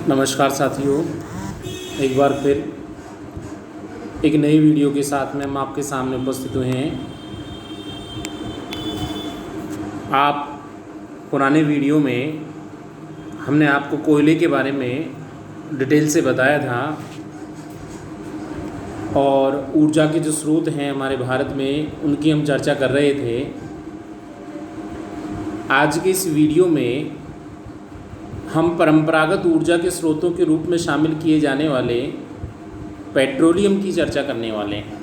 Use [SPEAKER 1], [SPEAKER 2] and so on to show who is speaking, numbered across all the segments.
[SPEAKER 1] नमस्कार साथियों, एक बार फिर एक नई वीडियो के साथ में हम आपके सामने उपस्थित हुए हैं। आप पुराने वीडियो में हमने आपको कोयले के बारे में डिटेल से बताया था और ऊर्जा के जो स्रोत हैं हमारे भारत में उनकी हम चर्चा कर रहे थे। आज के इस वीडियो में हम परंपरागत ऊर्जा के स्रोतों के रूप में शामिल किए जाने वाले पेट्रोलियम की चर्चा करने वाले हैं।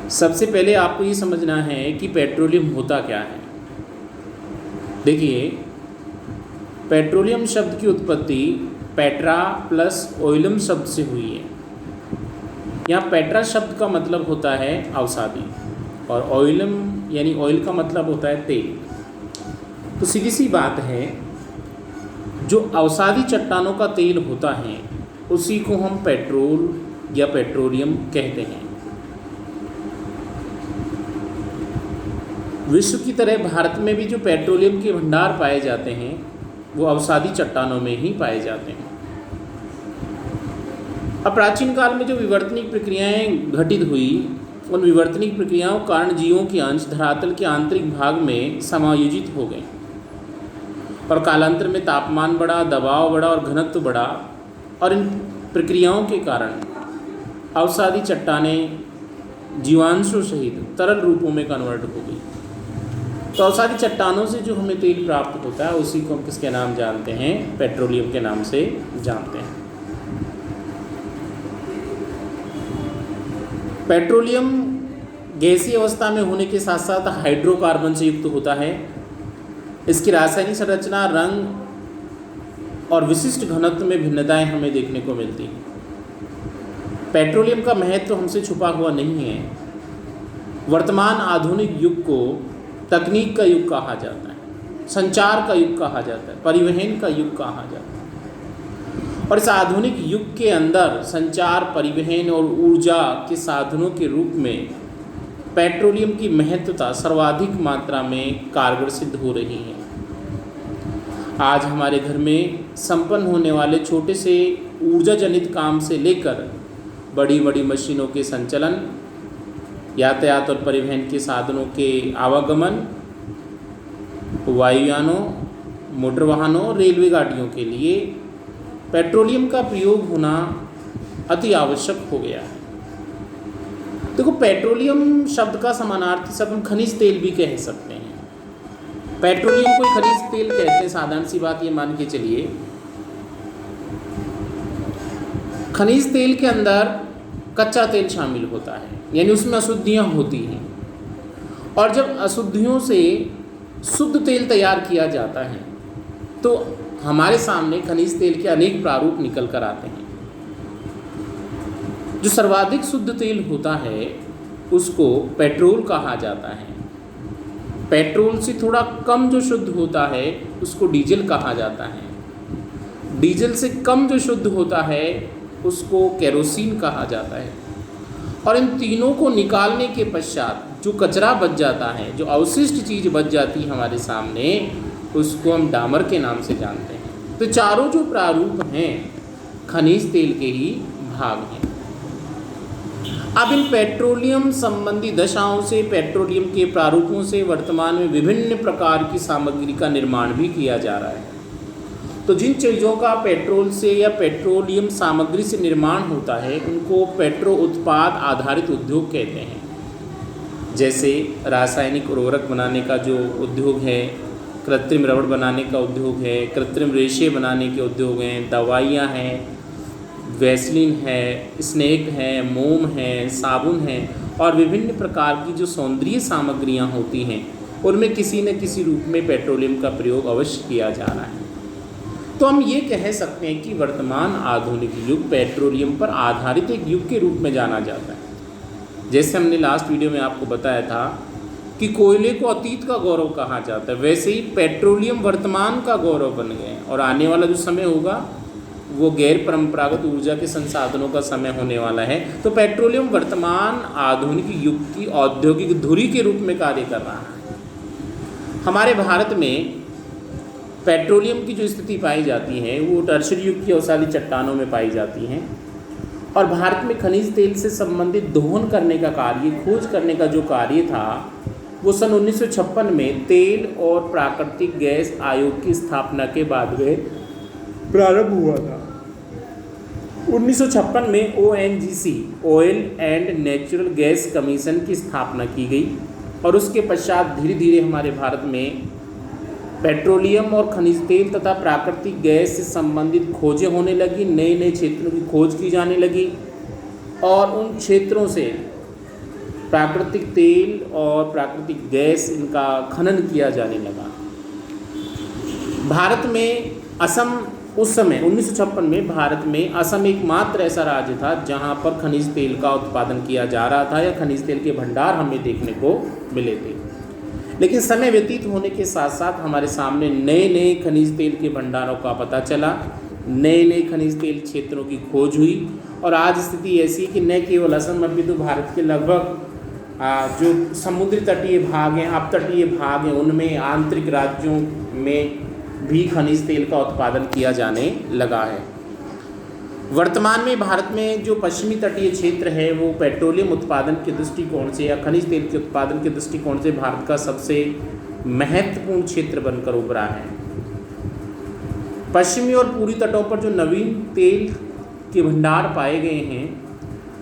[SPEAKER 1] सबसे पहले आपको ये समझना है कि पेट्रोलियम होता क्या है। देखिए, पेट्रोलियम शब्द की उत्पत्ति पेट्रा प्लस ओइलम शब्द से हुई है। यहाँ पेट्रा शब्द का मतलब होता है अवसादी और ओइलम यानी ऑयल का मतलब होता है तेल। तो सीधी सी बात है, जो अवसादी चट्टानों का तेल होता है उसी को हम पेट्रोल या पेट्रोलियम कहते हैं। विश्व की तरह भारत में भी जो पेट्रोलियम के भंडार पाए जाते हैं वो अवसादी चट्टानों में ही पाए जाते हैं। अब प्राचीन काल में जो विवर्तनिक प्रक्रियाएं घटित हुई, उन विवर्तनिक प्रक्रियाओं के कारण जीवों के अंश धरातल के आंतरिक भाग में समायोजित हो गए और कालांतर में तापमान बढ़ा, दबाव बढ़ा और घनत्व बढ़ा और इन प्रक्रियाओं के कारण अवसादी चट्टानें जीवांशों सहित तरल रूपों में कन्वर्ट हो गई। तो अवसादी चट्टानों से जो हमें तेल प्राप्त होता है उसी को हम किसके नाम जानते हैं? पेट्रोलियम के नाम से जानते हैं। पेट्रोलियम गैसीय अवस्था में होने के साथ साथ हाइड्रोकार्बन से युक्त होता है। इसकी रासायनिक संरचना, रंग और विशिष्ट घनत्व में भिन्नताएं हमें देखने को मिलती हैं। पेट्रोलियम का महत्व हमसे छुपा हुआ नहीं है। वर्तमान आधुनिक युग को तकनीक का युग कहा जाता है, संचार का युग कहा जाता है, परिवहन का युग कहा जाता है। और इस आधुनिक युग के अंदर संचार, परिवहन और ऊर्जा के साधनों के रूप में पेट्रोलियम की महत्वता सर्वाधिक मात्रा में कारगर सिद्ध हो रही है। आज हमारे घर में संपन्न होने वाले छोटे से ऊर्जा जनित काम से लेकर बड़ी बड़ी मशीनों के संचालन, यातायात और परिवहन के साधनों के आवागमन, वायुयानों, मोटर वाहनों, रेलवे गाड़ियों के लिए पेट्रोलियम का प्रयोग होना अति आवश्यक हो गया है। देखो, पेट्रोलियम शब्द का समानार्थी शब्द हम खनिज तेल भी कह सकते हैं। पेट्रोलियम को खनिज तेल कहते हैं। साधारण सी बात ये मान के चलिए, खनिज तेल के अंदर कच्चा तेल शामिल होता है, यानी उसमें अशुद्धियाँ होती हैं और जब अशुद्धियों से शुद्ध तेल तैयार किया जाता है तो हमारे सामने खनिज तेल के अनेक प्रारूप निकल कर आते हैं। जो सर्वाधिक शुद्ध तेल होता है उसको पेट्रोल कहा जाता है। पेट्रोल से थोड़ा कम जो शुद्ध होता है उसको डीजल कहा जाता है। डीजल से कम जो शुद्ध होता है उसको केरोसिन कहा जाता है। और इन तीनों को निकालने के पश्चात जो कचरा बच जाता है, जो अवशिष्ट चीज़ बच जाती है हमारे सामने, उसको हम डामर के नाम से जानते हैं। तो चारों जो प्रारूप हैं खनिज तेल के ही भाग हैं। अब इन पेट्रोलियम संबंधी दशाओं से, पेट्रोलियम के प्रारूपों से वर्तमान में विभिन्न प्रकार की सामग्री का निर्माण भी किया जा रहा है। तो जिन चीज़ों का पेट्रोल से या पेट्रोलियम सामग्री से निर्माण होता है उनको पेट्रो उत्पाद आधारित उद्योग कहते हैं। जैसे रासायनिक उर्वरक बनाने का जो उद्योग है, कृत्रिम रबड़ बनाने का उद्योग है, कृत्रिम रेशे बनाने के उद्योग हैं, दवाइयाँ हैं, वैसलीन है, स्नेक है, मोम है, साबुन है और विभिन्न प्रकार की जो सौंदर्य सामग्रियां होती हैं उनमें किसी न किसी रूप में पेट्रोलियम का प्रयोग अवश्य किया जा रहा है। तो हम ये कह सकते हैं कि वर्तमान आधुनिक युग पेट्रोलियम पर आधारित एक युग के रूप में जाना जाता है। जैसे हमने लास्ट वीडियो में आपको बताया था कि कोयले को अतीत का गौरव कहा जाता है, वैसे ही पेट्रोलियम वर्तमान का गौरव बन गए हैं और आने वाला जो समय होगा वो गैर परंपरागत ऊर्जा के संसाधनों का समय होने वाला है। तो पेट्रोलियम वर्तमान आधुनिक युग की औद्योगिक धुरी के रूप में कार्य कर रहा है। हमारे भारत में पेट्रोलियम की जो स्थिति पाई जाती है वो टर्शियरी युग की अवसादी चट्टानों में पाई जाती हैं। और भारत में खनिज तेल से संबंधित दोहन करने का कार्य, खोज करने का जो कार्य था वो सन 1956 में तेल और प्राकृतिक गैस आयोग की स्थापना के बाद में प्रारंभ हुआ था। 1956 में ONGC oil and natural gas commission की स्थापना की गई और उसके पश्चात धीरे धीरे हमारे भारत में पेट्रोलियम और खनिज तेल तथा प्राकृतिक गैस से संबंधित खोजें होने लगी, नए नए क्षेत्रों की खोज की जाने लगी और उन क्षेत्रों से प्राकृतिक तेल और प्राकृतिक गैस इनका खनन किया जाने लगा। भारत में असम उस समय 1956 में भारत में असम एकमात्र ऐसा राज्य था जहां पर खनिज तेल का उत्पादन किया जा रहा था या खनिज तेल के भंडार हमें देखने को मिले थे। लेकिन समय व्यतीत होने के साथ साथ हमारे सामने नए नए खनिज तेल के भंडारों का पता चला, नए नए खनिज तेल क्षेत्रों की खोज हुई और आज स्थिति ऐसी है कि न केवल असम अभी तो भारत के लगभग जो समुद्री तटीय भाग हैं, अपतटीय भाग हैं, उनमें आंतरिक राज्यों में भी खनिज तेल का उत्पादन किया जाने लगा है। वर्तमान में भारत में जो पश्चिमी तटीय क्षेत्र है वो पेट्रोलियम उत्पादन के दृष्टिकोण से या खनिज तेल के उत्पादन के दृष्टिकोण से भारत का सबसे महत्वपूर्ण क्षेत्र बनकर उभरा है। पश्चिमी और पूर्वी तटों पर जो नवीन तेल के भंडार पाए गए हैं,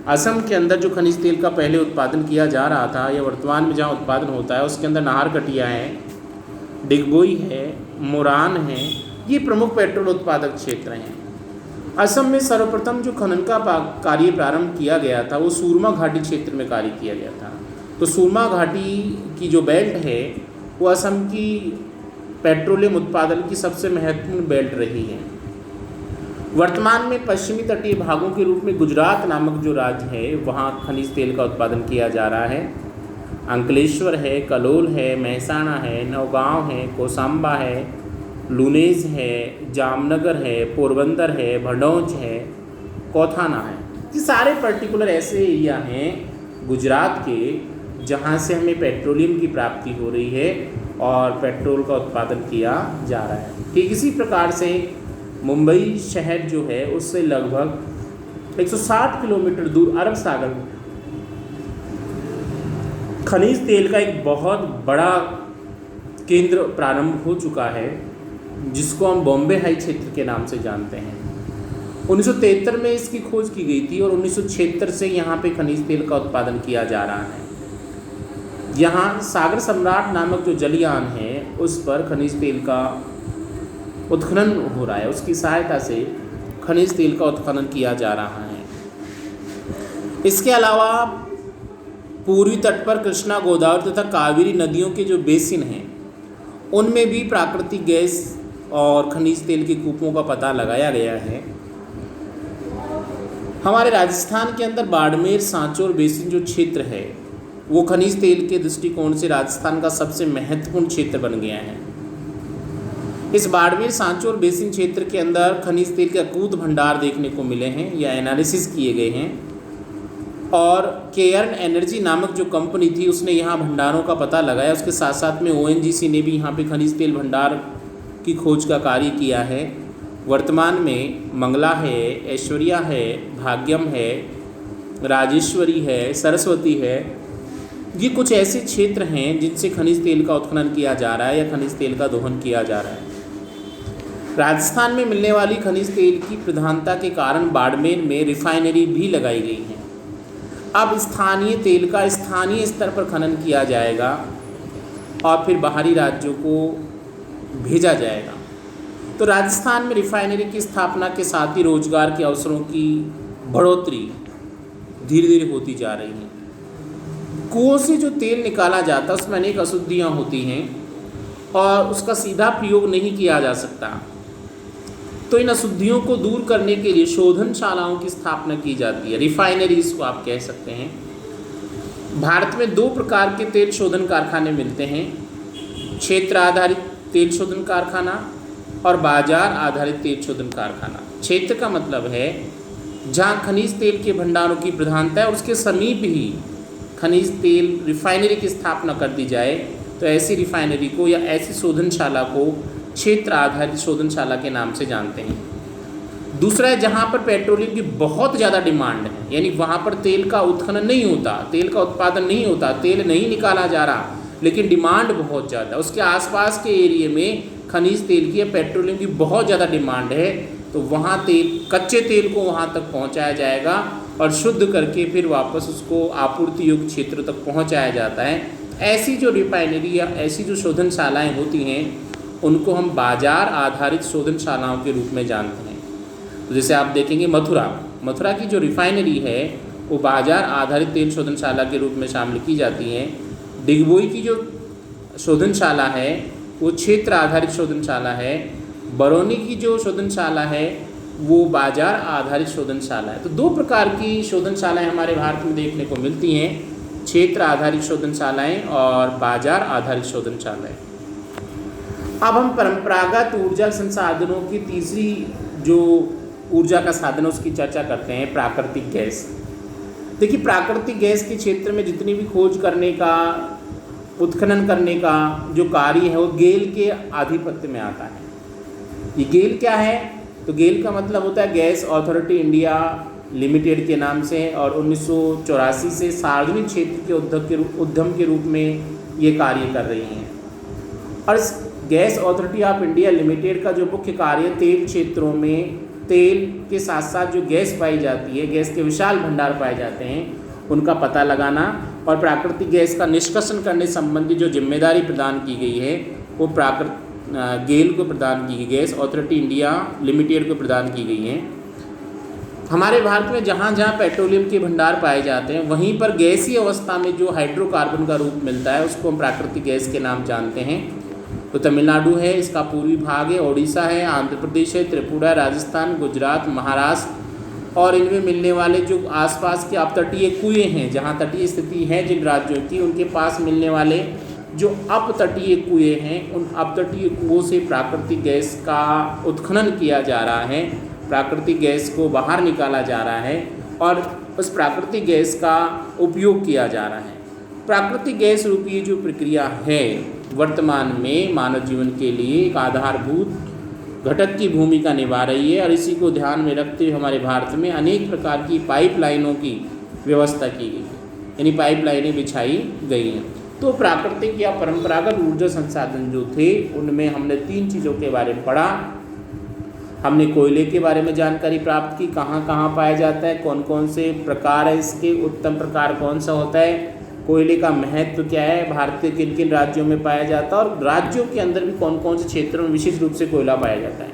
[SPEAKER 1] असम के अंदर जो खनिज तेल का पहले उत्पादन किया जा रहा था या वर्तमान में जहाँ उत्पादन होता है उसके अंदर नाहरकटिया है, डिगबोई है, मोरान है, ये प्रमुख पेट्रोल उत्पादक क्षेत्र हैं। असम में सर्वप्रथम जो खनन का कार्य प्रारंभ किया गया था वो सूरमा घाटी क्षेत्र में कार्य किया गया था। तो सूरमा घाटी की जो बेल्ट है वो असम की पेट्रोलियम उत्पादन की सबसे महत्वपूर्ण बेल्ट रही है। वर्तमान में पश्चिमी तटीय भागों के रूप में गुजरात नामक जो राज्य है वहाँ खनिज तेल का उत्पादन किया जा रहा है। अंकलेश्वर है, कलोल है, महसाणा है, नौगांव है, कोसांबा है, लुनेज है, जामनगर है, पोरबंदर है, भडौंज है, कौथाना है। ये सारे पर्टिकुलर ऐसे एरिया हैं गुजरात के जहाँ से हमें पेट्रोलियम की प्राप्ति हो रही है और पेट्रोल का उत्पादन किया जा रहा है। ठीक इसी प्रकार से मुंबई शहर जो है उससे लगभग 160 किलोमीटर दूर अरब सागर में खनिज तेल का एक बहुत बड़ा केंद्र प्रारंभ हो चुका है जिसको हम बॉम्बे हाई क्षेत्र के नाम से जानते हैं। 1973 में इसकी खोज की गई थी और 1976 से यहाँ पे खनिज तेल का उत्पादन किया जा रहा है। यहाँ सागर सम्राट नामक जो जलयान है उस पर खनिज तेल का उत्खनन हो रहा है, उसकी सहायता से खनिज तेल का उत्खनन किया जा रहा है। इसके अलावा पूर्वी तट पर कृष्णा, गोदावरी तथा कावेरी नदियों के जो बेसिन हैं उनमें भी प्राकृतिक गैस और खनिज तेल के कूपों का पता लगाया गया है। हमारे राजस्थान के अंदर बाड़मेर सांचौर बेसिन जो क्षेत्र है वो खनिज तेल के दृष्टिकोण से राजस्थान का सबसे महत्वपूर्ण क्षेत्र बन गया है। इस बाड़मेर सांचौर बेसिन क्षेत्र के अंदर खनिज तेल के अकूत भंडार देखने को मिले हैं या एनालिसिस किए गए हैं और केयर्न एनर्जी नामक जो कंपनी थी उसने यहाँ भंडारों का पता लगाया। उसके साथ साथ में ONGC ने भी यहाँ पे खनिज तेल भंडार की खोज का कार्य किया है। वर्तमान में मंगला है, ऐश्वर्या है, भाग्यम है, राजेश्वरी है, सरस्वती है, ये कुछ ऐसे क्षेत्र हैं जिनसे खनिज तेल का उत्खनन किया जा रहा है या खनिज तेल का दोहन किया जा रहा है। राजस्थान में मिलने वाली खनिज तेल की प्रधानता के कारण बाड़मेर में रिफाइनरी भी लगाई गई है। अब स्थानीय तेल का स्थानीय स्तर पर खनन किया जाएगा और फिर बाहरी राज्यों को भेजा जाएगा। तो राजस्थान में रिफाइनरी की स्थापना के साथ ही रोजगार के अवसरों की बढ़ोतरी धीरे धीरे होती जा रही है। कुओं से जो तेल निकाला जाता है उसमें अनेक अशुद्धियाँ होती हैं और उसका सीधा प्रयोग नहीं किया जा सकता। तो इन अशुद्धियों को दूर करने के लिए शोधनशालाओं की स्थापना की जाती है, रिफाइनरीज को आप कह सकते हैं। भारत में 2 प्रकार के तेल शोधन कारखाने मिलते हैं, क्षेत्र आधारित तेल शोधन कारखाना और बाजार आधारित तेल शोधन कारखाना। क्षेत्र का मतलब है जहाँ खनिज तेल के भंडारों की प्रधानता है और उसके समीप ही खनिज तेल रिफाइनरी की स्थापना कर दी जाए तो ऐसी रिफाइनरी को या ऐसी शोधनशाला को क्षेत्र आधारित शोधनशाला के नाम से जानते हैं। दूसरा है जहाँ पर पेट्रोलियम की बहुत ज़्यादा डिमांड है, यानी वहाँ पर तेल का उत्खनन नहीं होता, तेल का उत्पादन नहीं होता, तेल नहीं निकाला जा रहा, लेकिन डिमांड बहुत ज़्यादा, उसके आसपास के एरिए में खनिज तेल की या पेट्रोलियम की बहुत ज़्यादा डिमांड है, तो वहाँ कच्चे तेल को वहाँ तक पहुँचाया जाएगा और शुद्ध करके फिर वापस उसको आपूर्ति योग्य क्षेत्र तक पहुँचाया जाता है। ऐसी जो रिफाइनरी या ऐसी जो शोधनशालाएँ होती हैं उनको हम बाजार आधारित शोधनशालाओं के रूप में जानते हैं। तो जैसे आप देखेंगे मथुरा की जो रिफाइनरी है वो बाजार आधारित तेल शोधनशाला के रूप में शामिल की जाती है। डिगबोई की जो शोधनशाला है वो क्षेत्र आधारित शोधनशाला है। बरौनी की जो शोधनशाला है वो बाजार आधारित शोधनशाला है। तो दो प्रकार की शोधनशालाएं हमारे भारत में देखने को मिलती हैं, क्षेत्र आधारित शोधनशालाएं और बाजार आधारित शोधनशालाएं। अब हम परंपरागत ऊर्जा संसाधनों की तीसरी जो ऊर्जा का साधन है उसकी चर्चा करते हैं, प्राकृतिक गैस। देखिए, प्राकृतिक गैस के क्षेत्र में जितनी भी खोज करने का, उत्खनन करने का जो कार्य है वो गेल के आधिपत्य में आता है। ये गेल क्या है? तो गेल का मतलब होता है गैस अथॉरिटी इंडिया लिमिटेड के नाम से, और 1984 से सार्वजनिक क्षेत्र के उद्यम के रूप में ये कार्य कर रही हैं। और इस gas authority of India limited का जो मुख्य कार्य तेल क्षेत्रों में तेल के साथ साथ जो गैस पाई जाती है, गैस के विशाल भंडार पाए जाते हैं, उनका पता लगाना और प्राकृतिक गैस का निष्कर्षण करने संबंधी जो जिम्मेदारी प्रदान की गई है वो गेल को प्रदान की गई, गैस अथॉरिटी इंडिया लिमिटेड को प्रदान की गई है। हमारे भारत में जहाँ जहाँ पेट्रोलियम के भंडार पाए जाते हैं वहीं पर गैसीय अवस्था में जो हाइड्रोकार्बन का रूप मिलता है उसको हम प्राकृतिक गैस के नाम जानते हैं। तो तमिलनाडु है, इसका पूर्वी भाग है, ओडिशा है, आंध्र प्रदेश है, त्रिपुरा, राजस्थान, गुजरात, महाराष्ट्र, और इनमें मिलने वाले जो आसपास के अपतटीय कुएं हैं, जहाँ तटीय स्थिति है जिन राज्यों की, उनके पास मिलने वाले जो अपतटीय कुएं हैं, उन अपतटीय कुओं से प्राकृतिक गैस का उत्खनन किया जा रहा है, प्राकृतिक गैस को बाहर निकाला जा रहा है और उस प्राकृतिक गैस का उपयोग किया जा रहा है। प्राकृतिक गैस रूपी जो प्रक्रिया है वर्तमान में मानव जीवन के लिए एक आधारभूत घटक की भूमिका निभा रही है, और इसी को ध्यान में रखते हुए हमारे भारत में अनेक प्रकार की पाइपलाइनों की व्यवस्था की गई है, यानी पाइपलाइनें बिछाई गई हैं। तो प्राकृतिक या परंपरागत ऊर्जा संसाधन जो थे उनमें हमने 3 चीज़ों के बारे में पढ़ा। हमने कोयले के बारे में जानकारी प्राप्त की, कहाँ कहाँ पाया जाता है, कौन कौन से प्रकार है इसके, उत्तम प्रकार कौन सा होता है, कोयले का महत्व क्या है, भारत के किन किन राज्यों में पाया जाता है और राज्यों के अंदर भी कौन कौन से क्षेत्रों में विशेष रूप से कोयला पाया जाता है।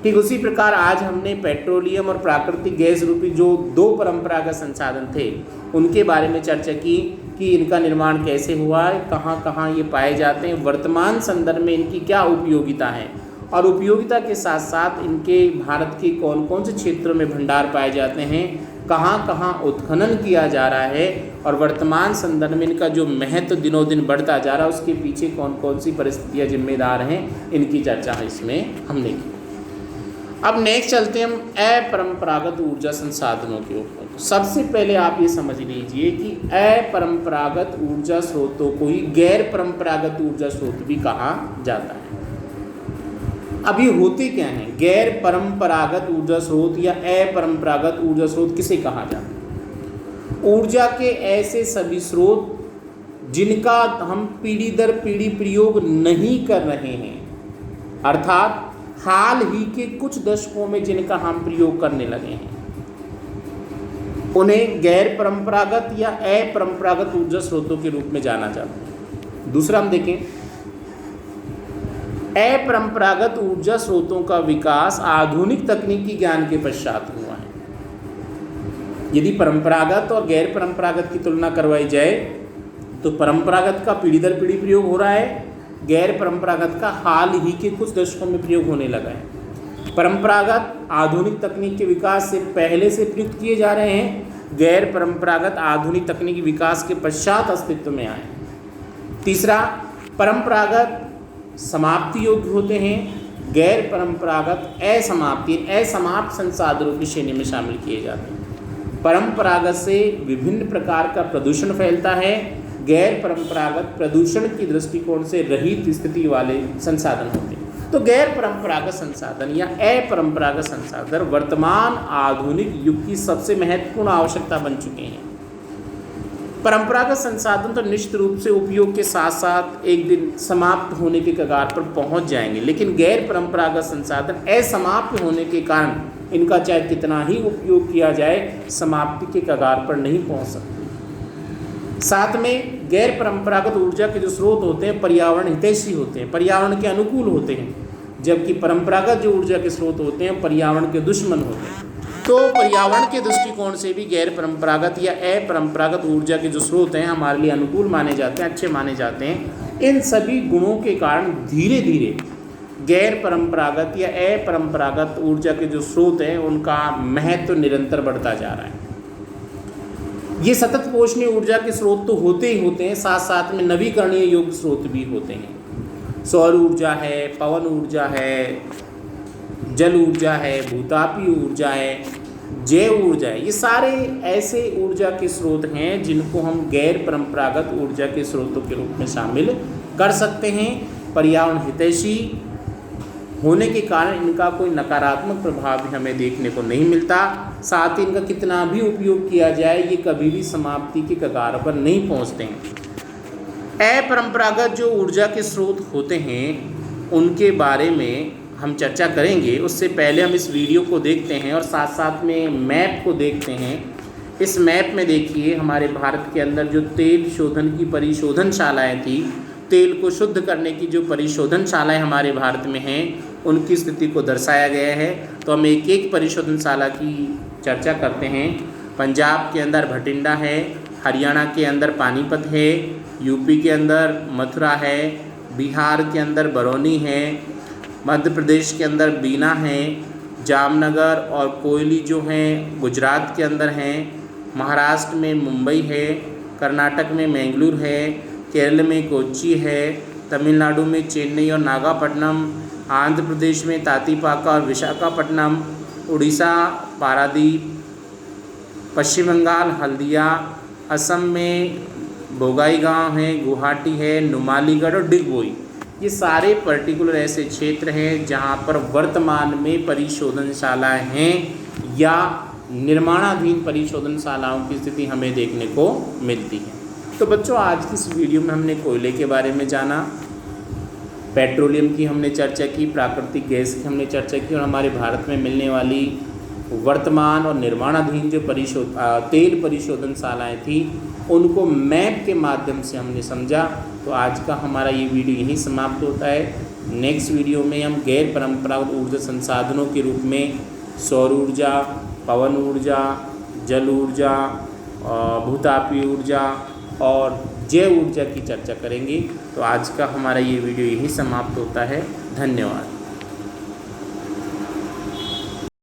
[SPEAKER 1] ठीक उसी प्रकार आज हमने पेट्रोलियम और प्राकृतिक गैस रूपी जो 2 परंपरागत संसाधन थे उनके बारे में चर्चा की कि इनका निर्माण कैसे हुआ है, कहाँ कहाँ ये पाए जाते हैं, वर्तमान संदर्भ में इनकी क्या उपयोगिता है, और उपयोगिता के साथ साथ इनके भारत के कौन कौन से क्षेत्रों में भंडार पाए जाते हैं, कहाँ कहाँ उत्खनन किया जा रहा है, और वर्तमान संदर्भ में इनका जो महत्व दिनों दिन बढ़ता जा रहा है उसके पीछे कौन कौन सी परिस्थितियाँ जिम्मेदार हैं, इनकी चर्चा इसमें हमने की। अब नेक्स्ट चलते हैं हम अपरंपरागत ऊर्जा संसाधनों के ऊपर। सबसे पहले आप ये समझ लीजिए कि अपरंपरागत ऊर्जा स्रोतों को ही गैर परंपरागत ऊर्जा स्रोत भी कहा जाता है। अब ये होते क्या हैं? गैर परंपरागत ऊर्जा स्रोत या अपरंपरागत ऊर्जा स्रोत किसे कहा जाता है? ऊर्जा के ऐसे सभी स्रोत जिनका हम पीढ़ी दर पीढ़ी प्रयोग नहीं कर रहे हैं, अर्थात हाल ही के कुछ दशकों में जिनका हम प्रयोग करने लगे हैं, उन्हें गैर परंपरागत या अपरंपरागत ऊर्जा स्रोतों के रूप में जाना जाता है। दूसरा हम देखें, अपरंपरागत ऊर्जा स्रोतों का विकास आधुनिक तकनीकी ज्ञान के पश्चात हुआ है। यदि परंपरागत और गैर परंपरागत की तुलना करवाई जाए तो परंपरागत का पीढ़ी दर पीढ़ी प्रयोग हो रहा है, गैर परंपरागत का हाल ही के कुछ दशकों में प्रयोग होने लगा है। परंपरागत आधुनिक तकनीक के विकास से पहले से प्रयुक्त किए जा रहे हैं, गैर परंपरागत आधुनिक तकनीकी विकास के पश्चात अस्तित्व में आए। तीसरा, परंपरागत समाप्ति योग्य होते हैं, गैर परंपरागत असमाप्त संसाधनों की श्रेणी में शामिल किए जाते हैं। परंपरागत से विभिन्न प्रकार का प्रदूषण फैलता है, गैर परंपरागत प्रदूषण की दृष्टिकोण से रहित स्थिति वाले संसाधन होते हैं। तो गैर परंपरागत संसाधन या अपरंपरागत संसाधन वर्तमान आधुनिक युग की सबसे महत्वपूर्ण आवश्यकता बन चुके हैं। परंपरागत संसाधन तो निश्चित रूप से उपयोग के साथ साथ एक दिन समाप्त होने के कगार पर पहुंच जाएंगे, लेकिन गैर परंपरागत संसाधन असमाप्त होने के कारण इनका चाहे कितना ही उपयोग किया जाए समाप्ति के कगार पर नहीं पहुंच सकते। साथ में गैर परंपरागत ऊर्जा के जो स्रोत होते हैं पर्यावरण हितैषी होते हैं, पर्यावरण के अनुकूल होते हैं, जबकि परंपरागत जो ऊर्जा के स्रोत होते हैं पर्यावरण के दुश्मन होते हैं। तो पर्यावरण के दृष्टिकोण से भी गैर परंपरागत या अपरंपरागत ऊर्जा के जो स्रोत हैं हमारे लिए अनुकूल माने जाते हैं, अच्छे माने जाते हैं। इन सभी गुणों के कारण धीरे धीरे गैर परंपरागत या अपरंपरागत ऊर्जा के जो स्रोत हैं उनका महत्व निरंतर बढ़ता जा रहा है। ये सतत पोषणीय ऊर्जा के स्रोत तो होते ही होते हैं, साथ साथ में नवीकरणीय योग्य स्रोत भी होते हैं। सौर ऊर्जा है, पवन ऊर्जा है, जल ऊर्जा है, भूतापीय ऊर्जा है, जैव ऊर्जा है। ये सारे ऐसे ऊर्जा के स्रोत हैं जिनको हम गैर परंपरागत ऊर्जा के स्रोतों के रूप में शामिल कर सकते हैं। पर्यावरण हितैषी होने के कारण इनका कोई नकारात्मक प्रभाव भी हमें देखने को नहीं मिलता। साथ ही इनका कितना भी उपयोग किया जाए ये कभी भी समाप्ति के कगार पर नहीं पहुंचते हैं। अपरंपरागत जो ऊर्जा के स्रोत होते हैं उनके बारे में हम चर्चा करेंगे। उससे पहले हम इस वीडियो को देखते हैं और साथ साथ में मैप को देखते हैं। इस मैप में देखिए हमारे भारत के अंदर जो तेल शोधन की परिशोधनशालाएँ थी, तेल को शुद्ध करने की जो परिशोधनशालाएँ हमारे भारत में हैं उनकी स्थिति को दर्शाया गया है। तो हम एक एक परिशोधनशाला की चर्चा करते हैं। पंजाब के अंदर भटिंडा है, हरियाणा के अंदर पानीपत है, यूपी के अंदर मथुरा है, बिहार के अंदर बरौनी है, मध्य प्रदेश के अंदर बीना है, जामनगर और कोयली जो हैं गुजरात के अंदर हैं, महाराष्ट्र में मुंबई है, कर्नाटक में मैंगलोर है, केरल में कोच्चि है, तमिलनाडु में चेन्नई और नागापट्टनम, आंध्र प्रदेश में तातीपाका और विशाखापट्टनम, उड़ीसा पारादीप, पश्चिम बंगाल हल्दिया, असम में बोगाईगांव है, गुवाहाटी है, नुमालीगढ़ और डिगबोई। ये सारे पर्टिकुलर ऐसे क्षेत्र हैं जहाँ पर वर्तमान में परिशोधनशालाएँ हैं या निर्माणाधीन परिशोधनशालाओं की स्थिति हमें देखने को मिलती है। तो बच्चों आज की इस वीडियो में हमने कोयले के बारे में जाना, पेट्रोलियम की हमने चर्चा की, प्राकृतिक गैस की हमने चर्चा की और हमारे भारत में मिलने वाली वर्तमान और निर्माणाधीन जो तेल परिशोधनशालाएँ थी उनको मैप के माध्यम से हमने समझा। तो आज का हमारा ये वीडियो यहीं समाप्त होता है। नेक्स्ट वीडियो में हम गैर परंपरागत ऊर्जा संसाधनों के रूप में सौर ऊर्जा, पवन ऊर्जा, जल ऊर्जा, भूतापीय ऊर्जा और जैव ऊर्जा की चर्चा करेंगे। तो आज का हमारा ये वीडियो यहीं समाप्त होता है। धन्यवाद।